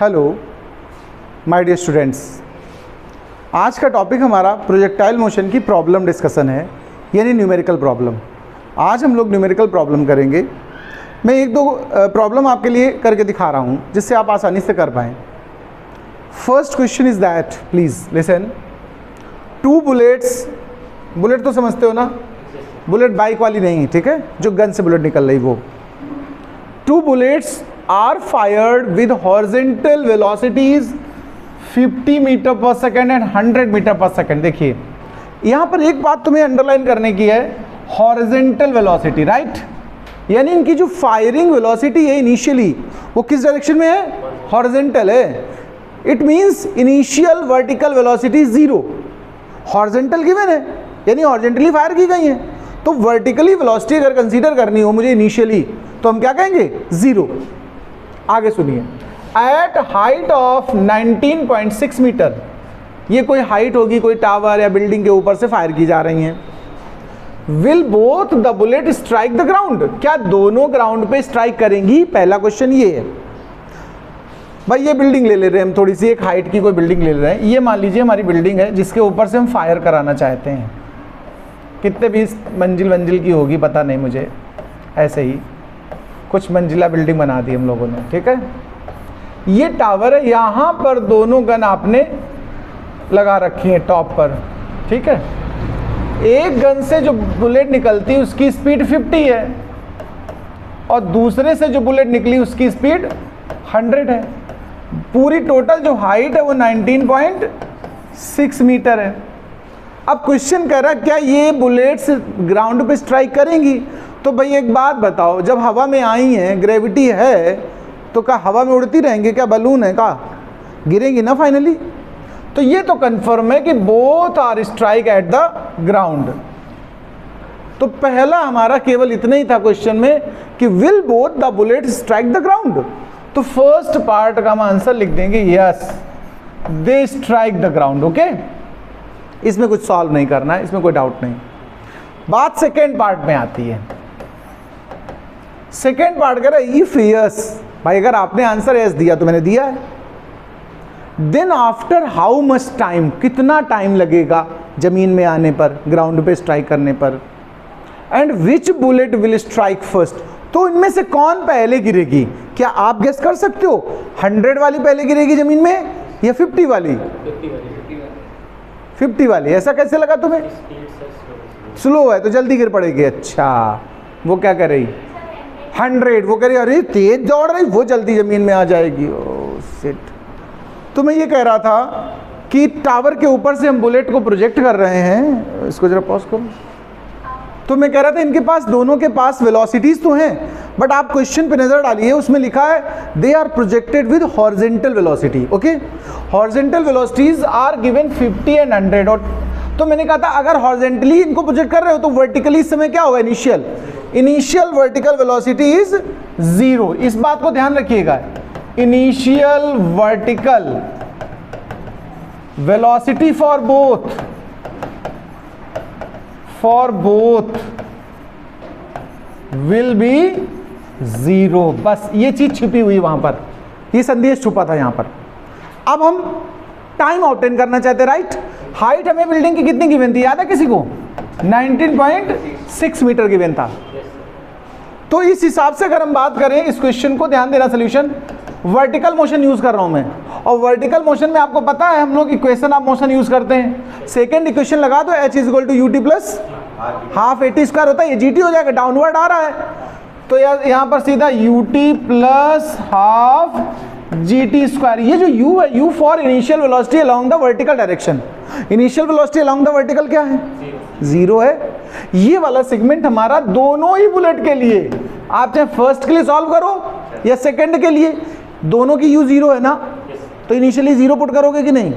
Hello my dear students, आज का topic हमारा प्रोजेक्टाइल मोशन की प्रॉब्लम डिस्कशन है, यानी न्यूमेरिकल प्रॉब्लम। आज हम लोग न्यूमेरिकल प्रॉब्लम करेंगे। मैं एक दो प्रॉब्लम आपके लिए करके दिखा रहा हूँ जिससे आप आसानी से कर पाएँ। First question is that, please listen. To bullets, bullet तो समझते हो ना, बुलेट बाइक वाली नहीं, ठीक है, जो गन से बुलेट निकल रही वो। Two bullets are fired with horizontal velocities 50 metre per second and 100 metre per second. देखिए यहाँ पर एक बात तुम्हें अंडरलाइन करने की है, हॉरिजेंटल वेलोसिटी, राइट। यानी इनकी जो फायरिंग वेलोसिटी है इनिशियली वो किस डायरेक्शन में है, हॉरिजेंटल है। It means initial vertical velocity zero, horizontal given है यानी हॉरिजेंटली फायर की गई है। तो वर्टिकली वेलोसिटी अगर कंसीडर करनी हो मुझे इनिशियली, तो हम क्या कहेंगे, जीरो। आगे सुनिए, एट हाइट ऑफ 19.6 मीटर, ये कोई हाइट होगी, कोई टावर या बिल्डिंग के ऊपर से फायर की जा रही हैं। Will both the bullet strike the ground, क्या दोनों ग्राउंड पे स्ट्राइक करेंगी? पहला क्वेश्चन ये है। भाई ये बिल्डिंग ले रहे हैं हम, थोड़ी सी एक हाइट की कोई बिल्डिंग ले रहे हैं। ये मान लीजिए हमारी बिल्डिंग है जिसके ऊपर से हम फायर कराना चाहते हैं। कितने भी मंजिल की होगी पता नहीं मुझे, ऐसे ही कुछ मंजिला बिल्डिंग बना दी हम लोगों ने, ठीक है। ये टावर है, यहाँ पर दोनों गन आपने लगा रखी है टॉप पर, ठीक है। एक गन से जो बुलेट निकलती है उसकी स्पीड 50 है और दूसरे से जो बुलेट निकली उसकी स्पीड 100 है। पूरी टोटल जो हाइट है वो 19.6 मीटर है। अब क्वेश्चन कह रहा है क्या ये बुलेट्स ग्राउंड पे स्ट्राइक करेंगी? तो भाई एक बात बताओ, जब हवा में आई हैं, ग्रेविटी है, तो क्या हवा में उड़ती रहेंगे? क्या बलून है, क्या गिरेंगी ना फाइनली? तो ये तो कंफर्म है कि both are strike at the ground. तो पहला हमारा केवल इतना ही था क्वेश्चन में कि will both the bullet strike the ground. तो फर्स्ट पार्ट का हम आंसर लिख देंगे yes, they strike the ground. Okay, इसमें कुछ सॉल्व नहीं करना है, इसमें कोई डाउट नहीं। बात सेकेंड पार्ट में आती है। सेकेंड पार्ट कह रहा है इफ यस, भाई अगर आपने आंसर यस दिया तो मैंने दिया है, then after how much time, कितना टाइम लगेगा जमीन में आने पर, ग्राउंड पे स्ट्राइक करने पर, and which bullet will strike first, तो इनमें से कौन पहले गिरेगी? क्या आप गेस कर सकते हो 100 वाली पहले गिरेगी जमीन में या 50 वाली? 50 वाली। ऐसा कैसे लगा तुम्हें? स्लो है तो जल्दी गिर पड़ेगी। अच्छा, वो क्या कर रही, 100, वो कह रही अरे तेज दौड़ रही, वो जल्दी जमीन में आ जाएगी। Oh shit. तो मैं ये कह रहा था कि टावर के ऊपर से हम बुलेट को प्रोजेक्ट कर रहे हैं, इसको जरा पॉज करो। तो मैं कह रहा था इनके पास, दोनों के पास वेलोसिटीज तो हैं, बट आप क्वेश्चन पे नजर डालिए, उसमें लिखा है they are projected with horizontal velocity. Okay, horizontal velocities are given 50 and 100। और तो मैंने कहा था अगर हॉरिजेंटली इनको प्रोजेक्ट कर रहे हो तो वर्टिकली इस समय क्या होगा, initial vertical velocity is zero. इस बात को ध्यान रखिएगा, initial vertical velocity for both will be zero. बस ये चीज छिपी हुई वहां पर, ये संदेश छुपा था यहां पर। अब हम टाइम ऑब्टेन करना चाहते हैं, राइट। हाइट हमें बिल्डिंग की कितनी गिवन थी, याद है किसी को? 19.6 मीटर गिवन था। तो इस हिसाब से अगर हम बात करें इस क्वेश्चन को, ध्यान देना, सोल्यूशन वर्टिकल मोशन यूज कर रहा हूं मैं, और वर्टिकल मोशन में आपको पता है हम लोग इक्वेशन ऑफ मोशन यूज करते हैं। सेकंड इक्वेशन लगा दो, h = ut plus half at² होता है, ये gt हो जाएगा, डाउनवर्ड आ रहा है तो यहां पर सीधा ut प्लस हाफ gt²। ये जो u है, u for initial velocity along the vertical direction. Initial velocity along the vertical क्या है, जीरो है। ये वाला सेगमेंट हमारा दोनों ही बुलेट के लिए, आप चाहे फर्स्ट के लिए सॉल्व करो या सेकंड के लिए, दोनों की u जीरो है ना, तो इनिशियली जीरो पुट करोगे कि नहीं।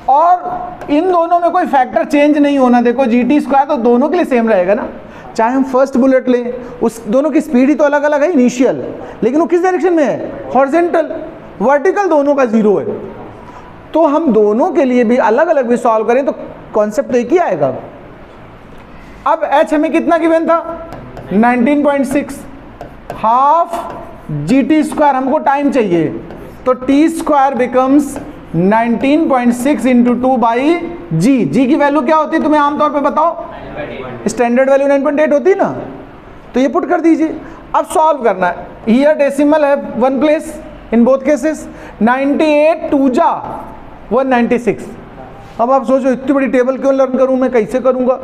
और इन दोनों में कोई फैक्टर चेंज नहीं होना, देखो gt² तो दोनों के लिए सेम रहेगा ना, चाहे हम फर्स्ट बुलेट लें, उस दोनों की स्पीड ही तो अलग अलग है इनिशियल, लेकिन वो किस डायरेक्शन में है, हॉरिजेंटल। वर्टिकल दोनों का जीरो है, तो हम दोनों के लिए भी अलग अलग भी सॉल्व करें तो कॉन्सेप्ट एक ही आएगा। अब h हमें कितना गिवन था, 19.6, हाफ gt², हमको टाइम चाहिए तो t square becomes 19.6 into 2 by g. G की वैल्यू क्या होती है तुम्हें आमतौर पे बताओ? स्टैंडर्ड वैल्यू 9.8 होती है ना, तो ये पुट कर दीजिए। अब सॉल्व करना है, हियर डेसिमल है 1 प्लेस इन बोथ केसेस। 98 2 जा 196। अब आप सोचो इतनी बड़ी टेबल क्यों लर्न करूं मैं, कैसे करूंगा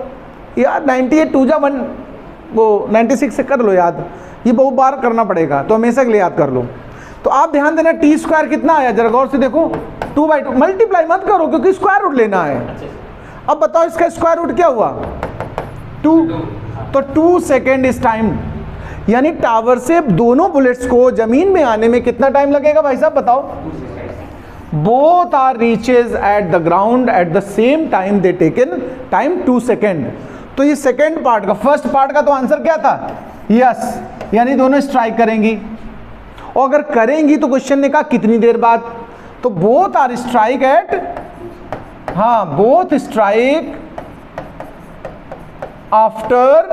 यार? 98 2 जा 1 वो 96 से कर लो याद, ये बहुत बार करना पड़ेगा तो हमेशा के लिए याद कर लो। तो आप ध्यान देना टी स्क्वायर कितना आया जरा गौर से देखो, 2/2। मल्टीप्लाई मत करो क्योंकि स्क्वायर रूट लेना है। अब बताओ इसका स्क्वायर रूट क्या हुआ? 2। तो 2 सेकेंड इस टाइम, यानी टावर से दोनों बुलेट्स को जमीन में आने में कितना टाइम लगेगा भाई साहब बताओ? Both are reaches at the ground at the same time, they taken time 2 second. तो ये सेकेंड पार्ट का, फर्स्ट पार्ट का तो आंसर क्या था? यस, यानी दोनों स्ट्राइक करेंगी। और अगर करेंगी तो क्वेश्चन ने कहा कितनी देर बाद, तो बोथ आर स्ट्राइक एट, हाँ both strike after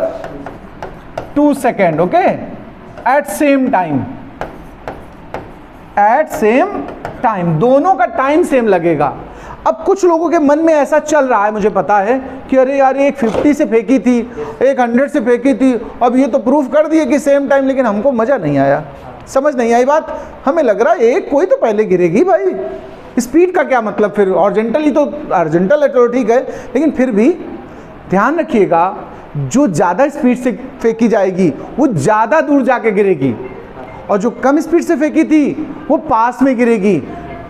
2 second, okay, at same time, at same time, दोनों का टाइम सेम लगेगा। अब कुछ लोगों के मन में ऐसा चल रहा है, मुझे पता है कि अरे यार एक 50 से फेंकी थी, एक 100 से फेंकी थी, अब ये तो प्रूफ कर दिए कि सेम टाइम, लेकिन हमको मजा नहीं आया, समझ नहीं आई बात। हमें लग रहा है एक कोई तो पहले गिरेगी भाई, स्पीड का क्या मतलब फिर? ऑर्जेंटल ही तो, ऑर्जेंटल है तो ठीक है, लेकिन फिर भी ध्यान रखिएगा जो ज़्यादा स्पीड से फेंकी जाएगी वो ज़्यादा दूर जाके गिरेगी, और जो कम स्पीड से फेंकी थी वो पास में गिरेगी।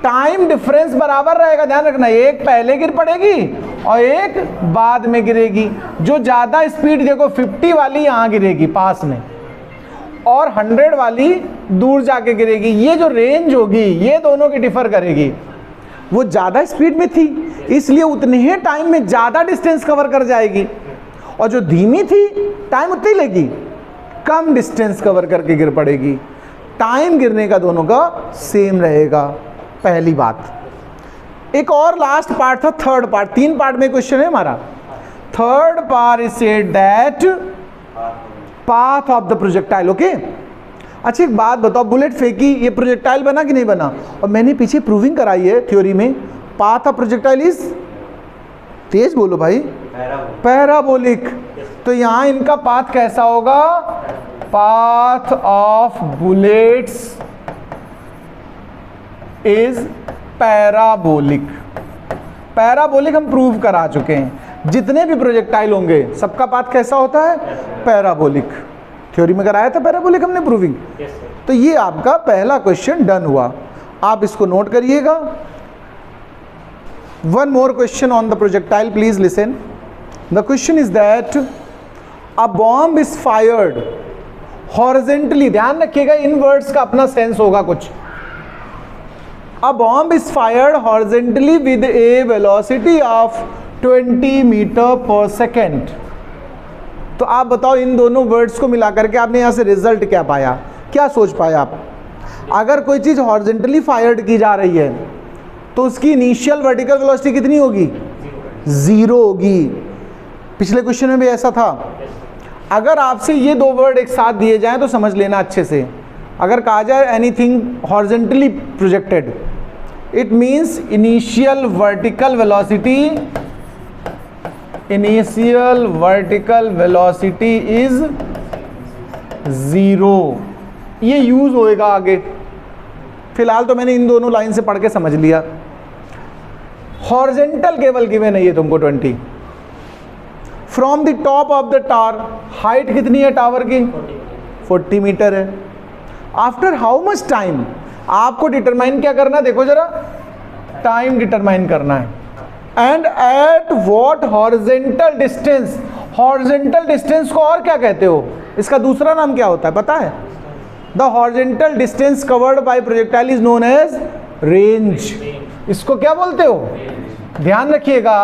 टाइम डिफरेंस बराबर रहेगा, ध्यान रखना, एक पहले गिर पड़ेगी और एक बाद में गिरेगी। जो ज़्यादा स्पीड देखो 50 वाली यहाँ गिरेगी पास में, और 100 वाली दूर जाके गिरेगी। ये जो रेंज होगी ये दोनों की डिफर करेगी। वो ज़्यादा स्पीड में थी इसलिए उतने ही टाइम में ज़्यादा डिस्टेंस कवर कर जाएगी, और जो धीमी थी टाइम उतनी लेगी, कम डिस्टेंस कवर करके गिर पड़ेगी। टाइम गिरने का दोनों का सेम रहेगा, पहली बात। एक और लास्ट पार्ट था, थर्ड पार्ट। 3 पार्ट में क्वेश्चन है हमारा। Third part is said that path of the projectile, okay. अच्छा एक बात बताओ, बुलेट फेंकी, ये प्रोजेक्टाइल बना कि नहीं बना? और मैंने पीछे प्रूविंग कराई है थ्योरी में, पाथ ऑफ प्रोजेक्टाइल इज, तेज बोलो भाई, पैराबोलिक। तो यहाँ इनका पाथ कैसा होगा? Path of bullets is parabolic. Parabolic हम प्रूव करा चुके हैं, जितने भी प्रोजेक्टाइल होंगे सबका पाथ कैसा होता है? पैराबोलिक। थ्योरी में कराया था पैराबोलिक हमने प्रूविंग। तो ये आपका पहला क्वेश्चन डन हुआ, आप इसको नोट करिएगा। One more question on the projectile, please listen. The question is that a bomb is fired horizontally, ध्यान रखिएगा इन वर्ड्स का अपना सेंस होगा कुछ। A bomb is fired horizontally with a velocity of 20 metre per second. तो आप बताओ इन दोनों वर्ड्स को मिला करके आपने यहाँ से रिजल्ट क्या पाया, क्या सोच पाया आप? अगर कोई चीज़ हॉरिजेंटली फायर्ड की जा रही है तो उसकी इनिशियल वर्टिकल वेलोसिटी कितनी होगी? 0 होगी। पिछले क्वेश्चन में भी ऐसा था। अगर आपसे ये 2 वर्ड एक साथ दिए जाएं तो समझ लेना अच्छे से। अगर कहा जाए anything horizontally projected, it means initial vertical velocity, initial vertical velocity is 0। ये यूज होएगा आगे, फिलहाल तो मैंने इन दोनों लाइन से पढ़ के समझ लिया। हॉरिजेंटल केवल गिवन है ये तुमको 20। From the top of the tower, height कितनी है टावर की? 40 मीटर है। आफ्टर हाउ मच टाइम, आपको डिटरमाइन क्या करना है, देखो जरा, टाइम डिटरमाइन करना है। And at what horizontal distance, horizontal distance को और क्या कहते हो? इसका दूसरा नाम क्या होता है पता है? The horizontal distance covered by projectile is known as range. इसको क्या बोलते हो? ध्यान रखिएगा,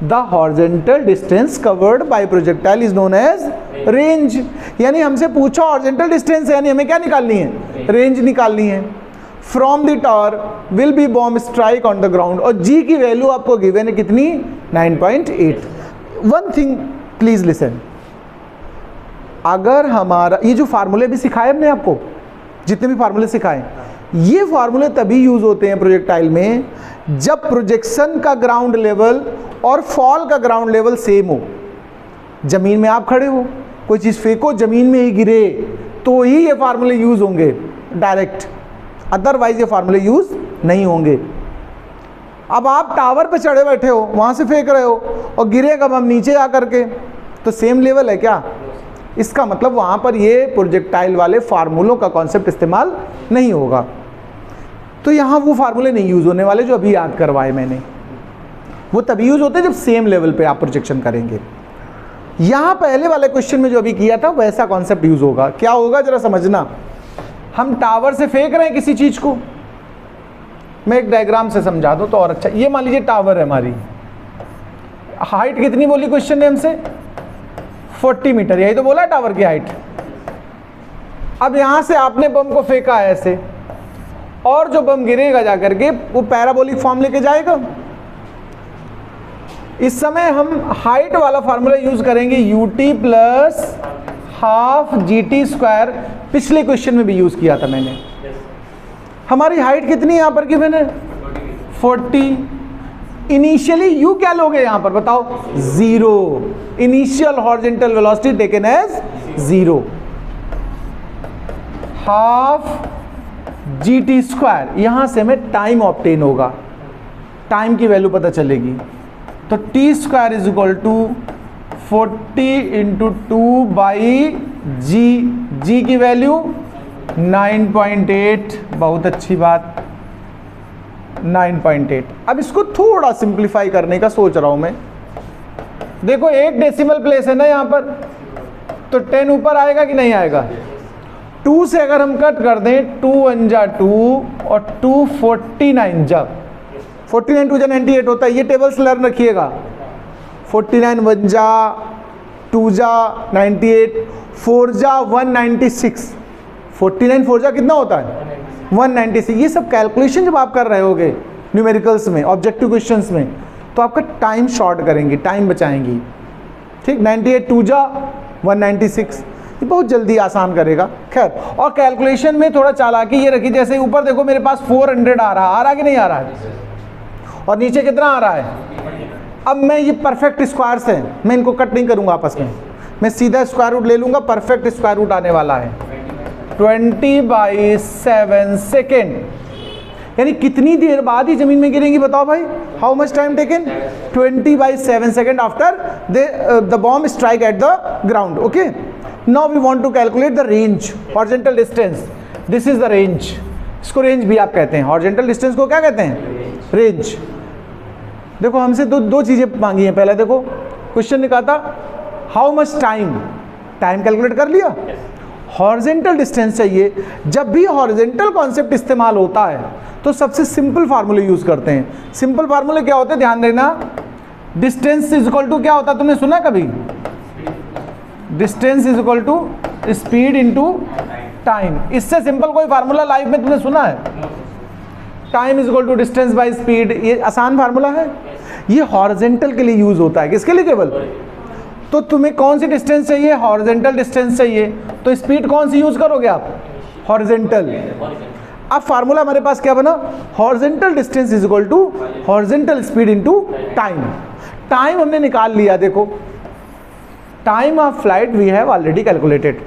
the horizontal distance covered by projectile is known as range. यानी हमसे पूछा हॉरिजेंटल डिस्टेंस है, यानी हमें क्या निकालनी है? रेंज निकालनी है। From the tower will be bomb strike on the ground, और जी की वैल्यू आपको गिवन है कितनी? 9.8। वन थिंग प्लीज लिसन, अगर हमारा ये जो फार्मूले भी सिखाए हमने आपको, जितने भी फार्मूले सिखाए, ये फार्मूले तभी यूज होते हैं प्रोजेक्टाइल में जब प्रोजेक्शन का ग्राउंड लेवल और फॉल का ग्राउंड लेवल सेम हो। जमीन में आप खड़े हो, कोई चीज़ फेंको, जमीन में ही गिरे, तो ही ये फार्मूले यूज होंगे डायरेक्ट, अदरवाइज ये फार्मूले यूज नहीं होंगे। अब आप टावर पे चढ़े बैठे हो, वहाँ से फेंक रहे हो और गिरेगा हम नीचे जा करके, तो सेम लेवल है क्या? इसका मतलब वहाँ पर ये प्रोजेक्टाइल वाले फार्मूलों का कॉन्सेप्ट इस्तेमाल नहीं होगा। तो यहाँ वो फार्मूले नहीं यूज़ होने वाले जो अभी याद करवाए मैंने, वो तभी यूज़ होते हैं जब सेम लेवल पे आप प्रोजेक्शन करेंगे। यहाँ पहले वाले क्वेश्चन में जो अभी किया था वैसा कॉन्सेप्ट यूज़ होगा। क्या होगा जरा समझना। हम टावर से फेंक रहे हैं किसी चीज़ को, मैं एक डायग्राम से समझा दूँ तो और अच्छा। ये मान लीजिए टावर है, हमारी हाइट कितनी बोली क्वेश्चन ने हमसे? 40 मीटर, यही तो बोला है टावर की हाइट। अब यहाँ से आपने बम को फेंका है ऐसे, और जो बम गिरेगा जाकर के वो पैराबोलिक फॉर्म लेके जाएगा। इस समय हम हाइट वाला फार्मूला यूज करेंगे, ut प्लस हाफ GT²। पिछले क्वेश्चन में भी यूज किया था मैंने। हमारी हाइट कितनी यहाँ पर गिवन है? 40। इनिशियली यू क्या लोगे यहाँ पर बताओ? 0। Initial horizontal velocity taken as 0। Half GT², यहाँ से हमें टाइम ऑब्टेन होगा, टाइम की वैल्यू पता चलेगी। तो T² is equal to 40 into 2/g। g की वैल्यू 9.8, बहुत अच्छी बात, 9.8। अब इसको थोड़ा सिंप्लीफाई करने का सोच रहा हूं मैं। देखो एक डेसिमल प्लेस है ना यहाँ पर, तो 10 ऊपर आएगा कि नहीं आएगा? 2 से अगर हम कट कर दें, 2 1 जा 2 और 2 49 जा 49 2 जा 98 होता है। ये टेबल्स लर्न रखिएगा। 49 1 जा 2 जा 98, 4 जा 196, 49 4 जा कितना होता है? 196। ये सब कैलकुलेशन जब आप कर रहे होगे न्यूमेरिकल्स में, ऑब्जेक्टिव क्वेश्चंस में, तो आपका टाइम शॉर्ट करेंगी, टाइम बचाएंगी। ठीक, 98 2 जा 196, ये बहुत जल्दी आसान करेगा। खैर, और कैलकुलेशन में थोड़ा चालाकी ये रखी, जैसे ऊपर देखो मेरे पास 400 आ रहा कि नहीं आ रहा है, और नीचे कितना आ रहा है? अब मैं ये परफेक्ट स्क्वायर्स हैं, मैं इनको कट नहीं करूंगा आपस में, मैं सीधा स्क्वायर रूट ले लूंगा। परफेक्ट स्क्वायर रूट आने वाला है 20/7 सेकेंड, यानी कितनी देर बाद ही जमीन में गिरेंगी बताओ भाई? How much time taken? 20/7 second after the bomb strike at the ground. Okay, now we want to calculate the range, horizontal distance. This is the range, इसको रेंज भी आप कहते हैं। हॉरिजॉन्टल डिस्टेंस को क्या कहते हैं? रेंज। देखो हमसे दो चीजें मांगी हैं। पहले देखो क्वेश्चन ने कहा था how much time, time calculate कर लिया। हॉरिजॉन्टल डिस्टेंस चाहिए। जब भी हॉरिजॉन्टल कॉन्सेप्ट इस्तेमाल होता है तो सबसे सिंपल फार्मूले यूज करते हैं। सिंपल फार्मूले क्या होते हैं ध्यान देना। डिस्टेंस इज इक्वल टू क्या होता है, तुमने सुना कभी? Distance is equal to speed into time. इससे सिंपल कोई फार्मूला लाइफ में तुमने सुना है? Time is equal to distance by speed. ये आसान फार्मूला है। ये हॉरिजॉन्टल के लिए यूज होता है। किसके लिए? केवल। तो तुम्हें कौन सी डिस्टेंस चाहिए? हॉरिजॉन्टल डिस्टेंस चाहिए। तो स्पीड कौन सी यूज करोगे आप? हॉरिजॉन्टल। अब फार्मूला हमारे पास क्या बना? Horizontal distance is equal to horizontal speed into time. Time हमने निकाल लिया। देखो time of flight we have already calculated.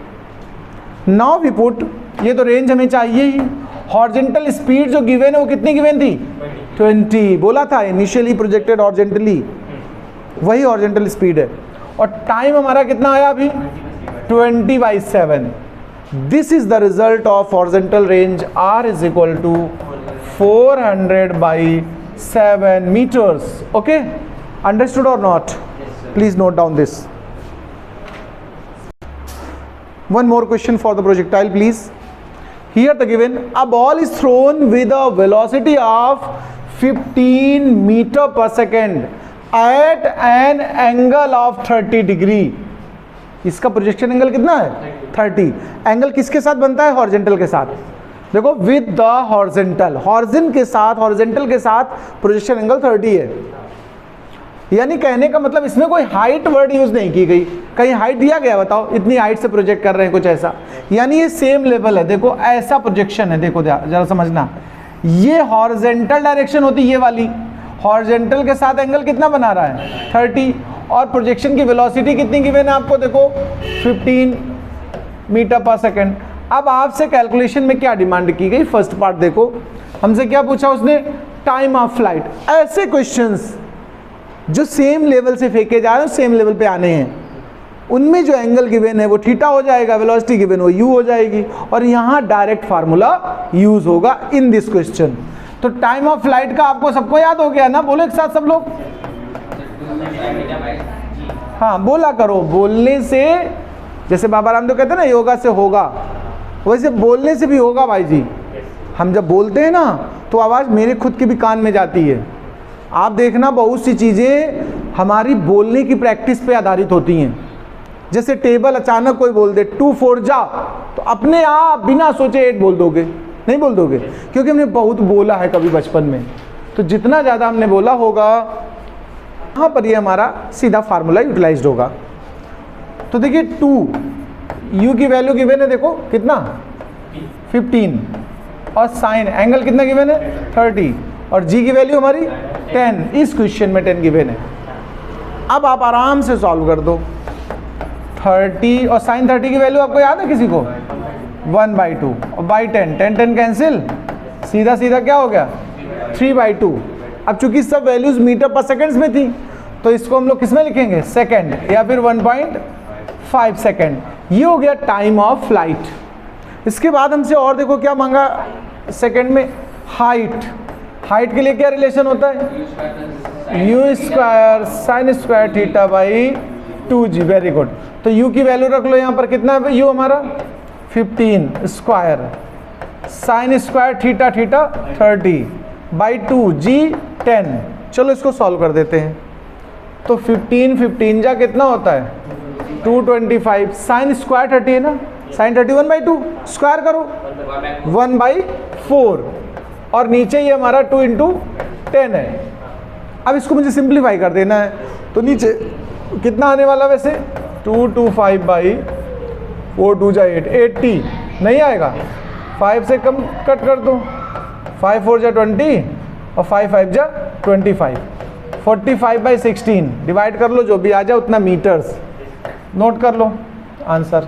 Now we put, ये तो रेंज हमें चाहिए ही। हॉरिजॉन्टल स्पीड जो गिवन है वो कितनी गिवन थी? 20 बोला था इनिशियली प्रोजेक्टेड हॉरिजॉन्टली, वही हॉरिजॉन्टल स्पीड है। और टाइम हमारा कितना आया अभी? 20/7। This is the result of horizontal range. R is equal to 400/7 metres. Okay, understood और not? Please note down this. One more question for the projectile, please. Here the given, a ball is thrown with a velocity of 15 meter per second at an angle of 30 degree. इसका projection angle कितना है? 30। Angle किसके साथ बनता है? Horizontal के साथ। देखो विद द हॉरिजॉन्टल, हॉरिजन के साथ, हॉरिजॉन्टल के साथ प्रोजेक्शन एंगल 30 है। यानी कहने का मतलब इसमें कोई हाइट वर्ड यूज नहीं की गई, कहीं हाइट दिया गया बताओ इतनी हाइट से प्रोजेक्ट कर रहे हैं कुछ ऐसा, यानी ये सेम लेवल है। देखो ऐसा प्रोजेक्शन है, देखो जरा समझना, ये हॉरिजेंटल डायरेक्शन होती है ये वाली, हॉरिजेंटल के साथ एंगल कितना बना रहा है 30, और प्रोजेक्शन की वेलोसिटी कितनी गिवन है आपको, देखो 15 मीटर पर सेकेंड। अब आपसे कैलकुलेशन में क्या डिमांड की गई, फर्स्ट पार्ट देखो, हमसे क्या पूछा उसने, टाइम ऑफ फ्लाइट। ऐसे क्वेश्चंस जो सेम लेवल से फेंके जा रहे हैं सेम लेवल पे आने हैं, उनमें जो एंगल गिवन है वो थीटा हो जाएगा, वेलोसिटी गिवन वो यू हो जाएगी, और यहाँ डायरेक्ट फार्मूला यूज होगा इन दिस क्वेश्चन। तो टाइम ऑफ फ्लाइट का आपको सबको याद हो गया ना, बोलो एक साथ सब लोग, हाँ बोला करो, बोलने से जैसे बाबा रामदेव कहते हैं ना योगा से होगा, वैसे बोलने से भी होगा भाई जी। हम जब बोलते हैं ना तो आवाज़ मेरे खुद के भी कान में जाती है। आप देखना बहुत सी चीज़ें हमारी बोलने की प्रैक्टिस पे आधारित होती हैं। जैसे टेबल अचानक कोई बोल दे 2 4 जा, तो अपने आप बिना सोचे 8 बोल दोगे, नहीं बोल दोगे, क्योंकि हमने बहुत बोला है कभी बचपन में। तो जितना ज़्यादा हमने बोला होगा यहाँ पर ये हमारा सीधा फार्मूला यूटिलाइज्ड होगा। तो देखिए 2 u की वैल्यू गिवन है, देखो कितना 15, और साइन एंगल कितना गिवन है 30, और g की वैल्यू हमारी 10, इस क्वेश्चन में 10 गिवन है। अब आप आराम से सॉल्व कर दो, 30 और साइन 30 की वैल्यू आपको याद है किसी को, 1/2 और बाई 10, 10 10 कैंसिल, सीधा सीधा क्या हो गया 3/2। अब चूंकि सब वैल्यूज मीटर पर सेकेंड्स में थी तो इसको हम लोग किस में लिखेंगे, सेकेंड, या फिर 1.5 सेकेंड। ये हो गया टाइम ऑफ फ्लाइट। इसके बाद हमसे और देखो क्या मांगा सेकेंड में, हाइट। हाइट के लिए क्या रिलेशन होता है, you square sine square theta by 2g। Very good. तो u की वैल्यू रख लो यहाँ पर, कितना है u हमारा 15 square sine square theta theta 30 by 2g 10। चलो इसको सॉल्व कर देते हैं। तो 15 15 जा कितना होता है 225, साइन स्क्वायर 30 है ना, साइन 30 1/2, स्क्वायर करो 1/4, और नीचे ये हमारा 2 × 10 है। अब इसको मुझे सिंप्लीफाई कर देना है, तो नीचे कितना आने वाला वैसे 225/4 2 जा 8, 80 नहीं आएगा, 5 से कम कट कर दो, 5 4 जा 20 और 5 5 जा 25, 45/16 डिवाइड कर लो, जो भी आ जाए उतना मीटर्स, नोट कर लो आंसर।